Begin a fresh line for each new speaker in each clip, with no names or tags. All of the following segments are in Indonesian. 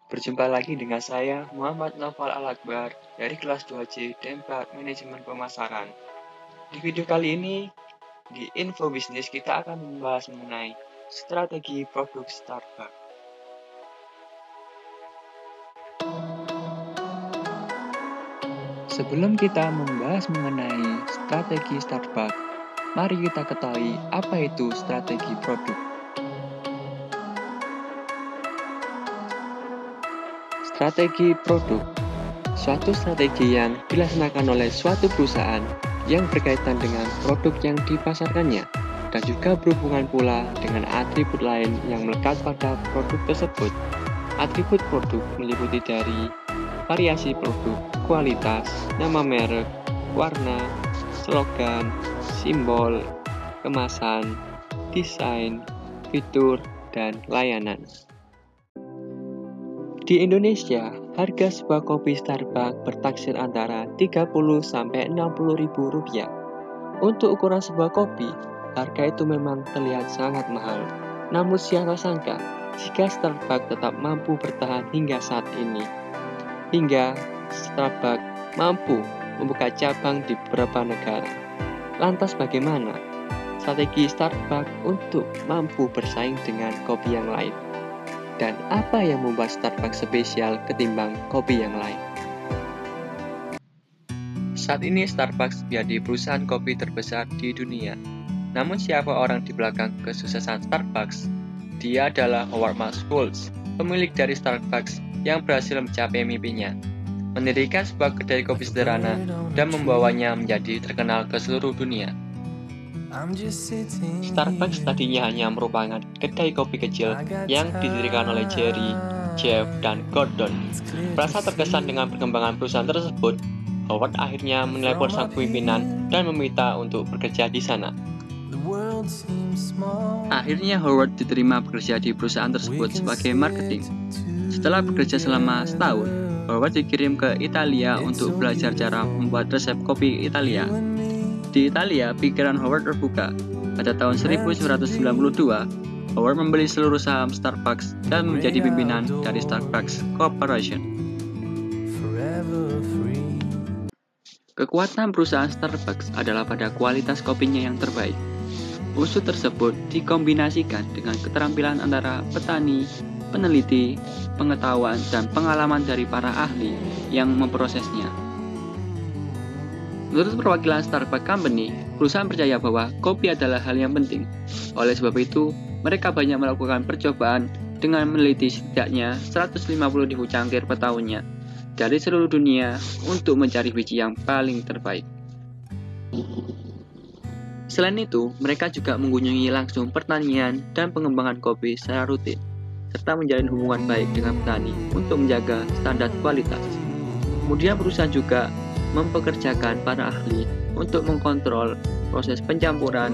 Berjumpa lagi dengan saya, Muhammad Naufal Al-Akbar, dari kelas 2C Tempat Manajemen Pemasaran. Di video kali ini, di Info Bisnis kita akan membahas mengenai strategi produk Starbucks. Sebelum kita membahas mengenai strategi Starbucks, mari kita ketahui apa itu strategi produk. Strategi produk, suatu strategi yang dilaksanakan oleh suatu perusahaan yang berkaitan dengan produk yang dipasarkannya dan juga berhubungan pula dengan atribut lain yang melekat pada produk tersebut. Atribut produk meliputi dari variasi produk, kualitas, nama merek, warna, slogan, simbol, kemasan, desain, fitur, dan layanan. Di Indonesia, harga sebuah kopi Starbucks bertaksir antara Rp30.000–60.000. Untuk ukuran sebuah kopi, harga itu memang terlihat sangat mahal. Namun siapa sangka, jika Starbucks tetap mampu bertahan hingga saat ini. Hingga Starbucks mampu membuka cabang di beberapa negara. Lantas bagaimana strategi Starbucks untuk mampu bersaing dengan kopi yang lain? Dan apa yang membuat Starbucks spesial ketimbang kopi yang lain? Saat ini Starbucks menjadi perusahaan kopi terbesar di dunia. Namun siapa orang di belakang kesuksesan Starbucks? Dia adalah Howard Schultz, pemilik dari Starbucks yang berhasil mencapai mimpinya, mendirikan sebuah kedai kopi sederhana dan membawanya menjadi terkenal ke seluruh dunia. Starbucks tadinya hanya merupakan kedai kopi kecil yang didirikan oleh Jerry, Jeff, dan Gordon. Merasa terkesan dengan perkembangan perusahaan tersebut, Howard akhirnya menelepon sang pimpinan dan meminta untuk bekerja di sana. Akhirnya Howard diterima bekerja di perusahaan tersebut sebagai marketing. Setelah bekerja selama setahun, Howard dikirim ke Italia untuk belajar cara membuat resep kopi Italia. Di Italia, pikiran Howard terbuka. Pada tahun 1992, Howard membeli seluruh saham Starbucks dan menjadi pimpinan dari Starbucks Corporation. Kekuatan perusahaan Starbucks adalah pada kualitas kopinya yang terbaik. Unsur tersebut dikombinasikan dengan keterampilan antara petani, peneliti, pengetahuan, dan pengalaman dari para ahli yang memprosesnya. Menurut perwakilan Starbucks Company, perusahaan percaya bahwa kopi adalah hal yang penting. Oleh sebab itu, mereka banyak melakukan percobaan dengan meneliti setidaknya 150.000 cangkir per tahunnya dari seluruh dunia untuk mencari biji yang paling terbaik. Selain itu, mereka juga mengunjungi langsung pertanian dan pengembangan kopi secara rutin, serta menjalin hubungan baik dengan petani untuk menjaga standar kualitas. Kemudian perusahaan juga mempekerjakan para ahli untuk mengkontrol proses pencampuran,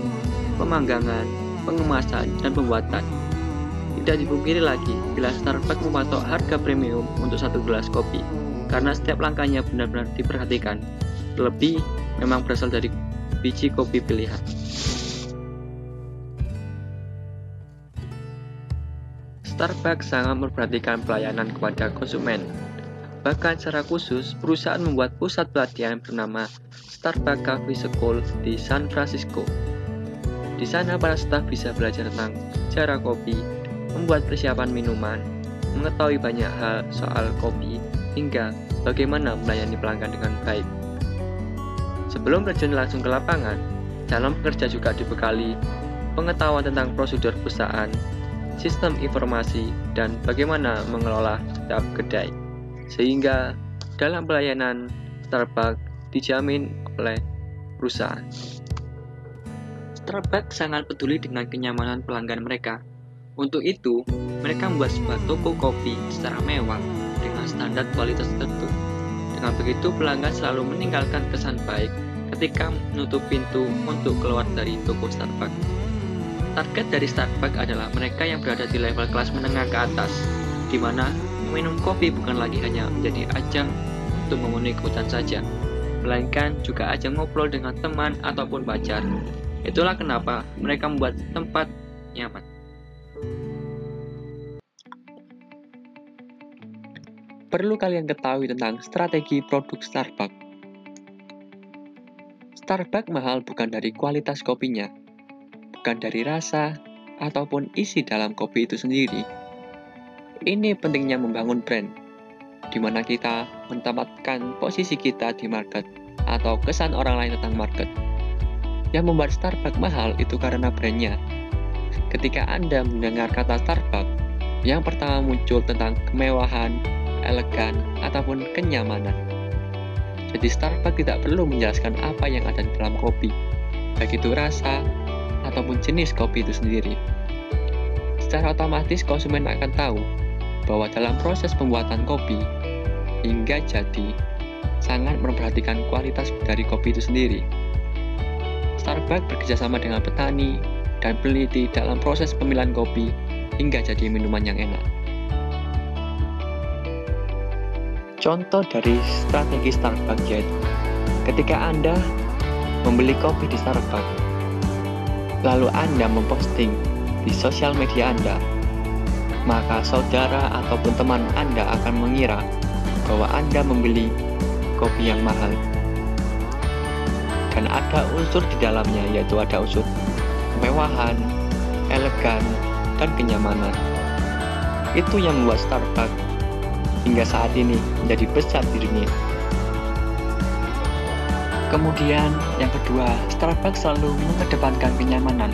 pemanggangan, pengemasan, dan pembuatan. Tidak dipungkiri lagi bila Starbucks mematok harga premium untuk satu gelas kopi, karena setiap langkahnya benar-benar diperhatikan. Terlebih memang berasal dari biji kopi pilihan. Starbucks sangat memperhatikan pelayanan kepada konsumen. Bahkan secara khusus, perusahaan membuat pusat pelatihan bernama Starbucks Coffee School di San Francisco. Di sana para staf bisa belajar tentang cara kopi, membuat persiapan minuman, mengetahui banyak hal soal kopi, hingga bagaimana melayani pelanggan dengan baik. Sebelum terjun langsung ke lapangan, calon pekerja juga dibekali pengetahuan tentang prosedur perusahaan, sistem informasi, dan bagaimana mengelola setiap kedai. Sehingga dalam pelayanan Starbucks dijamin oleh perusahaan. Starbucks sangat peduli dengan kenyamanan pelanggan mereka. Untuk itu, mereka membuat sebuah toko kopi secara mewah dengan standar kualitas tertentu. Dengan begitu, pelanggan selalu meninggalkan kesan baik ketika menutup pintu untuk keluar dari toko Starbucks. Target dari Starbucks adalah mereka yang berada di level kelas menengah ke atas, di mana minum kopi bukan lagi hanya menjadi ajang untuk memenuhi kebutuhan saja, melainkan juga ajang ngobrol dengan teman ataupun pacar. Itulah kenapa mereka membuat tempat nyaman. perlu kalian ketahui tentang strategi produk Starbucks. Starbucks mahal bukan dari kualitas kopinya, bukan dari rasa, ataupun isi dalam kopi itu sendiri. Ini pentingnya membangun brand, di mana kita menempatkan posisi kita di market, atau kesan orang lain tentang market. Yang membuat Starbucks mahal itu karena brandnya. Ketika Anda mendengar kata Starbucks, yang pertama muncul tentang kemewahan, elegan, ataupun kenyamanan. Jadi Starbucks tidak perlu menjelaskan apa yang ada di dalam kopi, baik itu rasa, ataupun jenis kopi itu sendiri. Secara otomatis konsumen akan tahu bahwa dalam proses pembuatan kopi, hingga jadi, sangat memperhatikan kualitas dari kopi itu sendiri. Starbucks bekerjasama dengan petani dan peneliti dalam proses pemilihan kopi hingga jadi minuman yang enak. Contoh dari strategi Starbucks yaitu ketika Anda membeli kopi di Starbucks, lalu Anda memposting di sosial media Anda, maka saudara ataupun teman Anda akan mengira bahwa Anda membeli kopi yang mahal. Dan ada unsur di dalamnya, yaitu ada unsur kemewahan, elegan, dan kenyamanan. Itu yang membuat Starbucks hingga saat ini menjadi besar di dunia. Kemudian yang kedua, Starbucks selalu mengedepankan kenyamanan.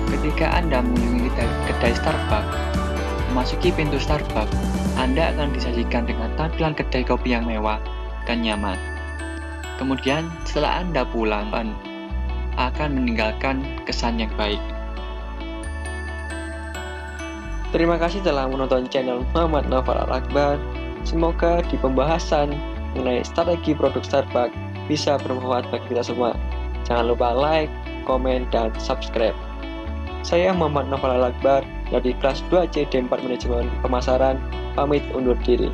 Ketika Anda mengunjungi kedai Starbucks, memasuki pintu Starbucks, Anda akan disajikan dengan tampilan kedai kopi yang mewah dan nyaman. Kemudian setelah Anda pulang, akan meninggalkan kesan yang baik. Terima kasih telah menonton channel Muhammad Naufal Al-Akbar. Semoga di pembahasan mengenai strategi produk Starbucks bisa bermanfaat bagi kita semua. Jangan lupa like, komen, dan subscribe. Saya Muhammad Naufal Al-Akbar dari kelas 2C D4 Manajemen Pemasaran, pamit undur diri.